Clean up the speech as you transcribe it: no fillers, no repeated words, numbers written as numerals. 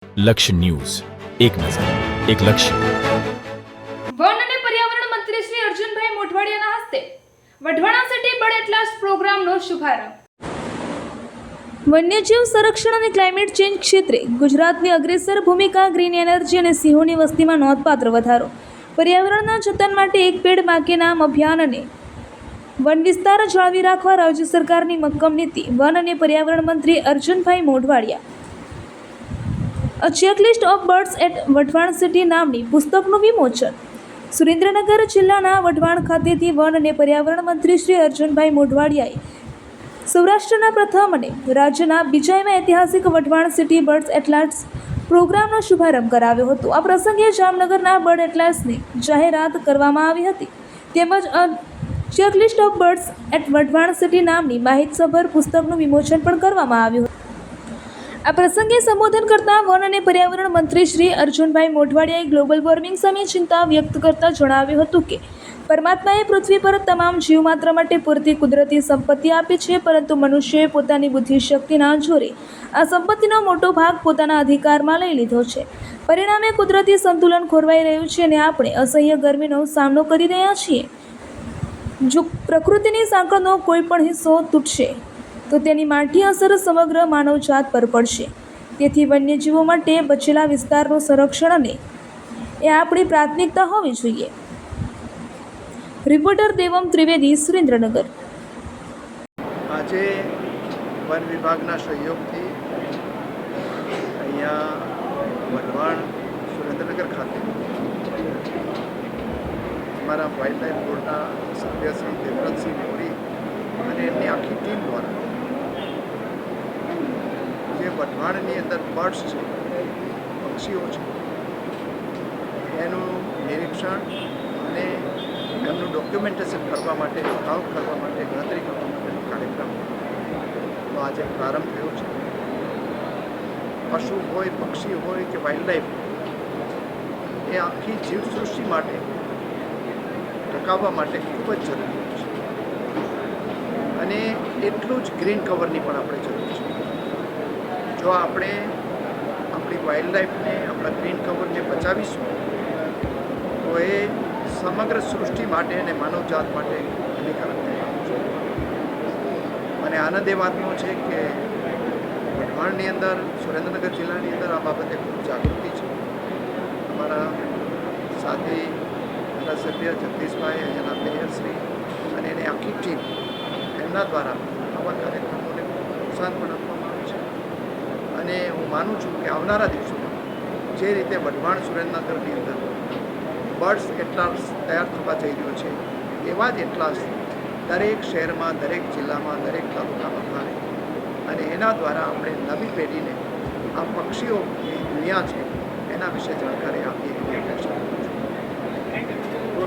લક્ષ્ય ન્યૂઝ, એક નજર, એક લક્ષ્ય. વન અને પર્યાવરણ મંત્રી શ્રી અર્જુનભાઈ મોઢવાડિયાના હસ્તે વઢવાણા સિટી બર્ડ એટલાસ પ્રોગ્રામનો શુભારંભ. વન્યજીવ સંરક્ષણ અને ક્લાઇમેટ ચેન્જ ક્ષેત્રે ગુજરાતની અગ્રેસર ભૂમિકા, ગ્રીન એનર્જી અને સિંહોની વસ્તીમાં નોંધપાત્ર વધારો, પર્યાવરણના જતન માટે એક પેડ માં કે નામ અભિયાન અને વન વિસ્તાર જાળવી રાખવા રાજ્ય સરકારની મક્કમ નીતિ. વન અને પર્યાવરણ મંત્રી Arjunbhai Modhwadia a checklist of birds at Wadhwan city નામની પુસ્તકનું વિમોચન. સુરેન્દ્રનગર જિલ્લાના વઢવાણ ખાતેથી વન અને પર્યાવરણ મંત્રી શ્રી અર્જુનભાઈ મોઢવાડિયાએ સૌરાષ્ટ્રના પ્રથમ અને રાજ્યના બીજા એવા ઐતિહાસિક વઢવાણ સિટી બર્ડ્સ એટલાસ પ્રોગ્રામનો શુભારંભ કરાવ્યો હતો. આ પ્રસંગે જામનગરના બર્ડ એટલાસની જાહેરાત કરવામાં આવી હતી. તેમજ a checklist of birds at Wadhwan city નામની માહિતસભર પુસ્તકનું વિમોચન પણ કરવામાં આવ્યું હતું. આ પ્રસંગે સંબોધન કરતા વન અને પર્યાવરણ મંત્રી શ્રી અર્જુનભાઈ મોઢવાડિયાએ ગ્લોબલ વોર્મિંગ સામે ચિંતા વ્યક્ત કરતા જણાવ્યું હતું કે પરમાત્માએ પૃથ્વી પર તમામ જીવમાત્ર માટે પૂરતી કુદરતી સંપત્તિ આપી છે, પરંતુ મનુષ્યએ પોતાની બુદ્ધિશક્તિના જોરે આ સંપત્તિનો મોટો ભાગ પોતાના અધિકારમાં લઈ લીધો છે. પરિણામે કુદરતી સંતુલન ખોરવાઈ રહ્યું છે અને આપણે અસહ્ય ગરમીનો સામનો કરી રહ્યા છીએ. જો પ્રકૃતિની સાંકળનો કોઈ પણ હિસ્સો તૂટશે તો તેની માઠી અસર સમગ્ર માનવજાત પર પડશે. તેથી વન્યજીવો માટે બચેલા વિસ્તારનું સંરક્ષણ અને એ આપણી પ્રાથમિકતા હોવી જોઈએ. રિપોર્ટર દેવમ ત્રિવેદી, સુરેન્દ્રનગર. આજે વન વિભાગના સહયોગથી અહીંયા વઢવાણ સુરેન્દ્રનગર ખાતે અમારા વાઇલ્ડલાઇફ બોર્ડના સભ્ય શ્રી દેવવ્રતસિંહ મોરી અને એમની આખી ટીમ દ્વારા જે વઢવાણની અંદર બર્ડ્સ છે, પક્ષીઓ છે, એનું નિરીક્ષણ અને એમનું ડોક્યુમેન્ટેશન કરવા માટે, કાઉન્ટ કરવા માટે, ગણતરી કરવા માટેનો કાર્યક્રમનો આજે પ્રારંભ થયો છે. પશુ હોય, પક્ષી હોય કે વાઇલ્ડલાઇફ, એ આખી જીવસૃષ્ટિ માટે ટકાવવા માટે ખૂબ જ જરૂરી છે અને એટલું જ ગ્રીન કવરની પણ આપણે જરૂર છે. જો આપણે આપણી વાઇલ્ડલાઇફને, આપણા ગ્રીન કવરને બચાવીશું તો એ સમગ્ર સૃષ્ટિ માટે અને માનવજાત માટે હાનિકારક થવાનું છે. અને આનંદ એ વાતનો છે કે વઢવાણની અંદર, સુરેન્દ્રનગર જિલ્લાની અંદર આ બાબતે ખૂબ જાગૃતિ છે. અમારા સાથી ધારાસભ્ય જગદીશભાઈ, અહીંયાના મેયરશ્રી અને એની આખી ટીમ, એમના દ્વારા આવા કાર્યક્રમોને પ્રોત્સાહન પણ આપવામાં આવે છે. અને હું માનું છું કે આવનારા દિવસોમાં જે રીતે વઢવાણ સુરેન્દ્રનગરની અંદર બર્ડ્સ એટલાસ તૈયાર થવા જઈ રહ્યો છે, એવા જ એટલાસ દરેક શહેરમાં, દરેક જિલ્લામાં, દરેક તાલુકામાં થાય અને એના દ્વારા આપણે નવી પેઢીને આ પક્ષીઓની દુનિયા છે એના વિશે જાણકારી આપીએ એવી અપેક્ષા કરું છું.